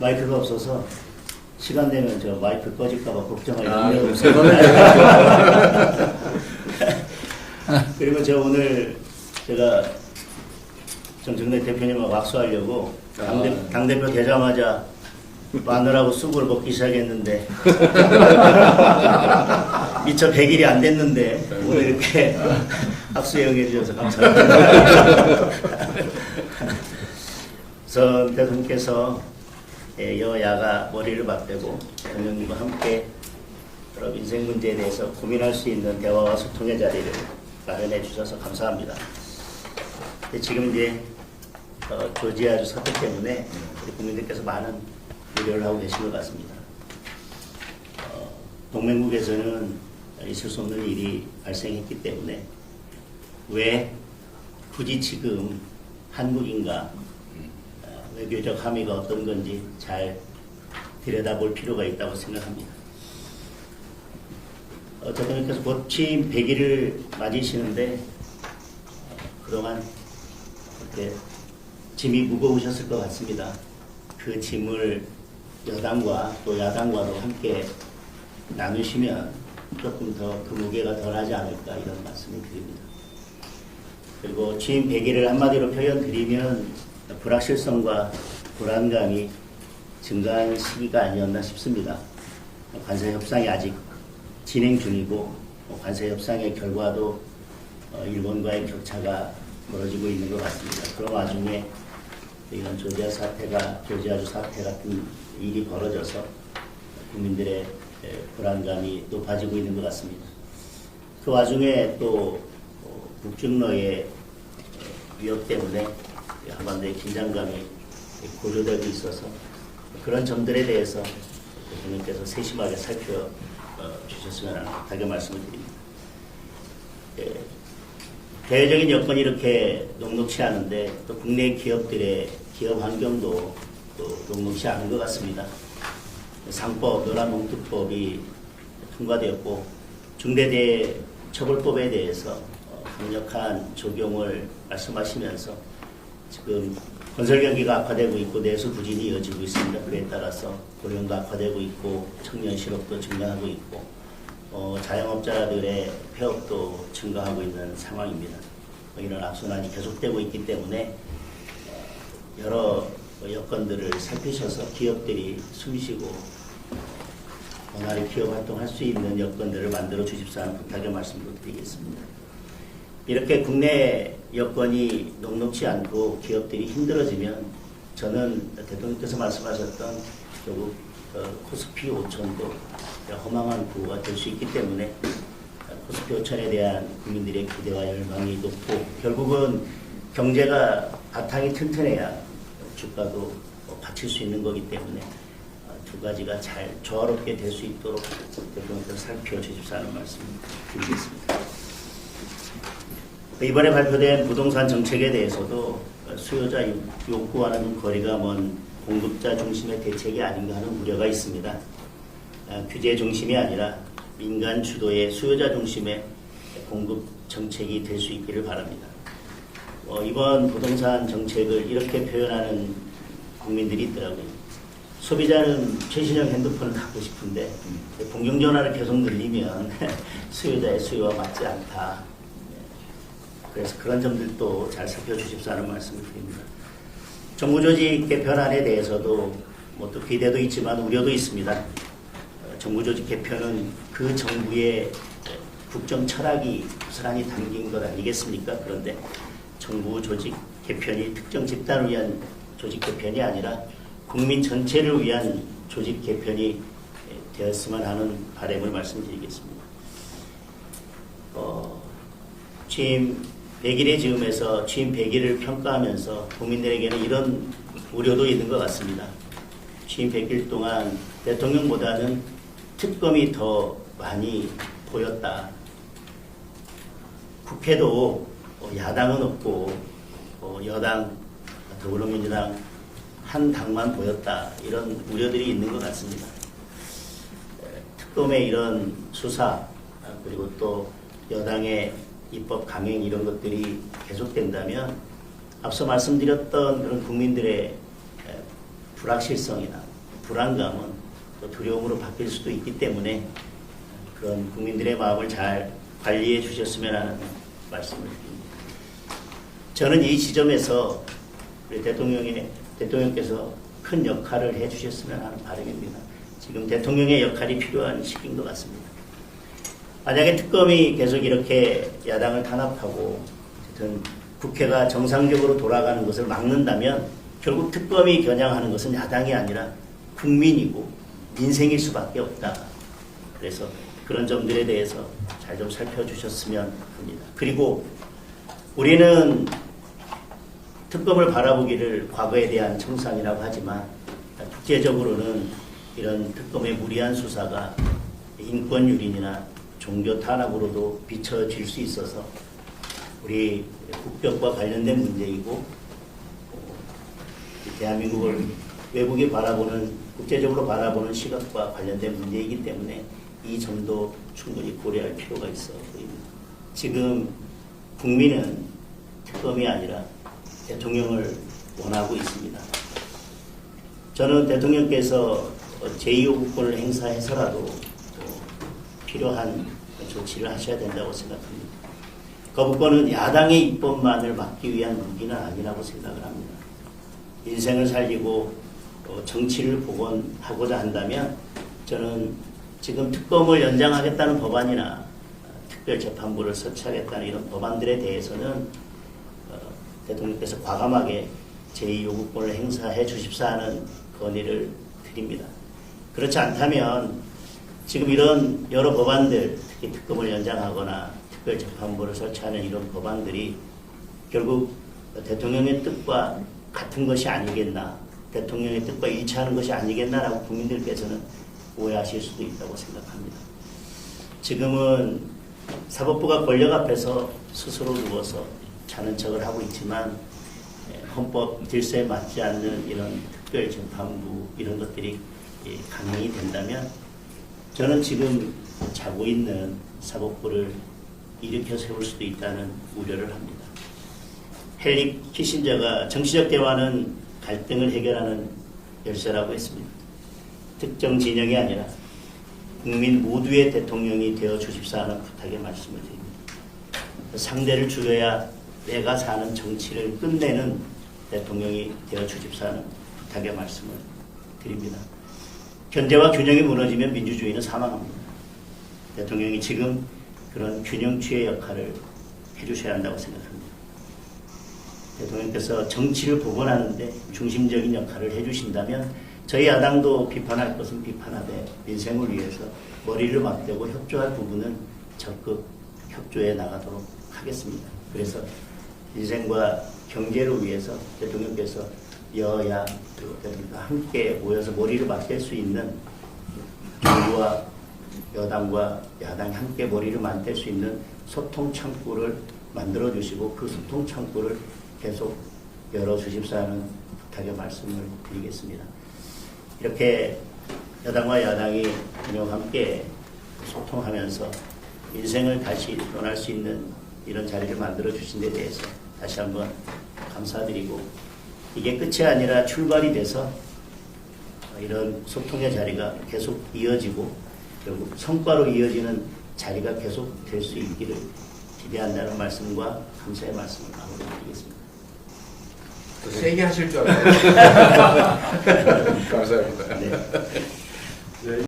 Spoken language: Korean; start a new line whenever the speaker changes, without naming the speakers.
마이크가 없어서 시간 되면 저 마이크 꺼질까봐 걱정할
아,
염려
세
없어요.
번에
그리고 저 오늘 제가 정청래 대표님하고 악수하려고 당대표 되자마자 마늘하고 쑥을 먹기 시작했는데 미처 100일이 안 됐는데 오늘 이렇게 악수에 응해주셔서 감사합니다. 우선 대통령께서 여야가 머리를 맞대고 대통령님과 함께 여러 인생 문제에 대해서 고민할 수 있는 대화와 소통의 자리를 마련해 주셔서 감사합니다. 지금 이제 조지아주 사태 때문에 우리 국민들께서 많은 우려를 하고 계신 것 같습니다. 동맹국에서는 있을 수 없는 일이 발생했기 때문에 왜 굳이 지금 한국인가 외교적 함의가 어떤 건지 잘 들여다볼 필요가 있다고 생각합니다. 대통령께서 곧 취임 100일을 맞이시는데 그동안 이렇게 짐이 무거우셨을 것 같습니다. 그 짐을 여당과 또 야당과도 함께 나누시면 조금 더 그 무게가 덜하지 않을까 이런 말씀을 드립니다. 그리고 취임 100일을 한마디로 표현드리면 불확실성과 불안감이 증가한 시기가 아니었나 싶습니다. 관세 협상이 아직 진행 중이고 관세 협상의 결과도 일본과의 격차가 벌어지고 있는 것 같습니다. 그런 와중에 이런 조지아주 사태 같은 일이 벌어져서 국민들의 불안감이 높아지고 있는 것 같습니다. 그 와중에 또 북중러의 위협 때문에 한반도의 긴장감이 고조되고 있어서 그런 점들에 대해서 대통령께서 세심하게 살펴주셨으면 하는 부탁의 말씀을 드립니다. 대외적인 여건이 이렇게 녹록치 않은데 또 국내 기업들의 기업 환경도 또 녹록치 않은 것 같습니다. 상법, 노란봉투법이 통과되었고 중대재해처벌법에 대해서 강력한 적용을 말씀하시면서 지금 건설 경기가 악화되고 있고 내수 부진이 이어지고 있습니다. 그에 따라서 고령도 악화되고 있고 청년 실업도 증가하고 있고 자영업자들의 폐업도 증가하고 있는 상황입니다. 이런 악순환이 계속되고 있기 때문에 여러 여건들을 살피셔서 기업들이 숨쉬고 원활히 기업 활동할 수 있는 여건들을 만들어 주십사 하는 부탁의 말씀도 드리겠습니다. 이렇게 국내 여건이 녹록치 않고 기업들이 힘들어지면 저는 대통령께서 말씀하셨던 결국 코스피 5천도 허망한 구호가 될 수 있기 때문에 코스피 5천에 대한 국민들의 기대와 열망이 높고 결국은 경제가 바탕이 튼튼해야 주가도 받칠 수 있는 거기 때문에 두 가지가 잘 조화롭게 될 수 있도록 대통령께서 살펴주십사 하는 말씀 드리겠습니다. 이번에 발표된 부동산 정책에 대해서도 수요자 욕구와는 거리가 먼 공급자 중심의 대책이 아닌가 하는 우려가 있습니다. 규제 중심이 아니라 민간 주도의 수요자 중심의 공급 정책이 될 수 있기를 바랍니다. 이번 부동산 정책을 이렇게 표현하는 국민들이 있더라고요. 소비자는 최신형 핸드폰을 갖고 싶은데 공중전화를 계속 늘리면 수요자의 수요와 맞지 않다. 그래서 그런 점들도 잘 살펴주십사 하는 말씀을 드립니다. 정부조직 개편안에 대해서도 또 기대도 있지만 우려도 있습니다. 정부조직 개편은 그 정부의 국정 철학이 고스란히 담긴 것 아니겠습니까? 그런데 정부 조직 개편이 특정 집단을 위한 조직 개편이 아니라 국민 전체를 위한 조직 개편이 되었으면 하는 바람을 말씀드리겠습니다. 취임 100일의 즈음에서 취임 100일을 평가하면서 국민들에게는 이런 우려도 있는 것 같습니다. 취임 100일 동안 대통령보다는 특검이 더 많이 보였다. 국회도 야당은 없고 여당, 더불어민주당 한 당만 보였다. 이런 우려들이 있는 것 같습니다. 특검의 이런 수사 그리고 또 여당의 입법 강행 이런 것들이 계속된다면 앞서 말씀드렸던 그런 국민들의 불확실성이나 불안감은 또 두려움으로 바뀔 수도 있기 때문에 그런 국민들의 마음을 잘 관리해 주셨으면 하는 말씀을 드립니다. 저는 이 지점에서 우리 대통령께서 큰 역할을 해 주셨으면 하는 바람입니다. 지금 대통령의 역할이 필요한 시기인 것 같습니다. 만약에 특검이 계속 이렇게 야당을 탄압하고 어쨌든 국회가 정상적으로 돌아가는 것을 막는다면 결국 특검이 겨냥하는 것은 야당이 아니라 국민이고 민생일 수밖에 없다. 그래서 그런 점들에 대해서 잘 좀 살펴주셨으면 합니다. 그리고 우리는 특검을 바라보기를 과거에 대한 청산이라고 하지만 국제적으로는 이런 특검의 무리한 수사가 인권 유린이나 종교 탄압으로도 비춰질 수 있어서 우리 국격과 관련된 문제이고 대한민국을 외국이 바라보는 국제적으로 바라보는 시각과 관련된 문제이기 때문에 이 점도 충분히 고려할 필요가 있어 보입니다. 지금 국민은 특검이 아니라 대통령을 원하고 있습니다. 저는 대통령께서 제2요구권을 행사해서라도 필요한 조치를 하셔야 된다고 생각합니다. 거부권은 야당의 입법만을 막기 위한 무기는 아니라고 생각을 합니다. 인생을 살리고 정치를 복원하고자 한다면 저는 지금 특검을 연장하겠다는 법안이나 특별재판부를 설치하겠다는 이런 법안들에 대해서는 대통령께서 과감하게 제2요구권을 행사해 주십사 하는 건의를 드립니다. 그렇지 않다면 지금 이런 여러 법안들, 특히 특검을 연장하거나 특별재판부를 설치하는 이런 법안들이 결국 대통령의 뜻과 같은 것이 아니겠나, 대통령의 뜻과 일치하는 것이 아니겠나라고 국민들께서는 오해하실 수도 있다고 생각합니다. 지금은 사법부가 권력 앞에서 스스로 누워서 자는 척을 하고 있지만 헌법 질서에 맞지 않는 이런 특별재판부 이런 것들이 강행이 된다면 저는 지금 자고 있는 사법부를 일으켜 세울 수도 있다는 우려를 합니다. 헨리 키신저가 정치적 대화는 갈등을 해결하는 열쇠라고 했습니다. 특정 진영이 아니라 국민 모두의 대통령이 되어 주십사 하는 부탁의 말씀을 드립니다. 상대를 죽여야 내가 사는 정치를 끝내는 대통령이 되어 주십사 하는 부탁의 말씀을 드립니다. 견제와 균형이 무너지면 민주주의는 사망합니다. 대통령이 지금 그런 균형추의 역할을 해주셔야 한다고 생각합니다. 대통령께서 정치를 복원하는데 중심적인 역할을 해주신다면 저희 야당도 비판할 것은 비판하되 민생을 위해서 머리를 맞대고 협조할 부분은 적극 협조해 나가도록 하겠습니다. 그래서 민생과 경제를 위해서 대통령께서 여야 함께 모여서 머리를 맞댈 수 있는 정부와 여당과 야당이 함께 머리를 맞댈 수 있는 소통 창구를 만들어 주시고 그 소통 창구를 계속 열어 주십사 하는 부탁의 말씀을 드리겠습니다. 이렇게 여당과 야당이 함께 소통하면서 인생을 다시 논할 수 있는 이런 자리를 만들어 주신 데 대해서 다시 한번 감사드리고 이게 끝이 아니라 출발이 돼서 이런 소통의 자리가 계속 이어지고 결국 성과로 이어지는 자리가 계속 될 수 있기를 기대한다는 말씀과 감사의 말씀을 마무리드리겠습니다.
세게 하실 줄 알아요. 감사합니다.
네.
네.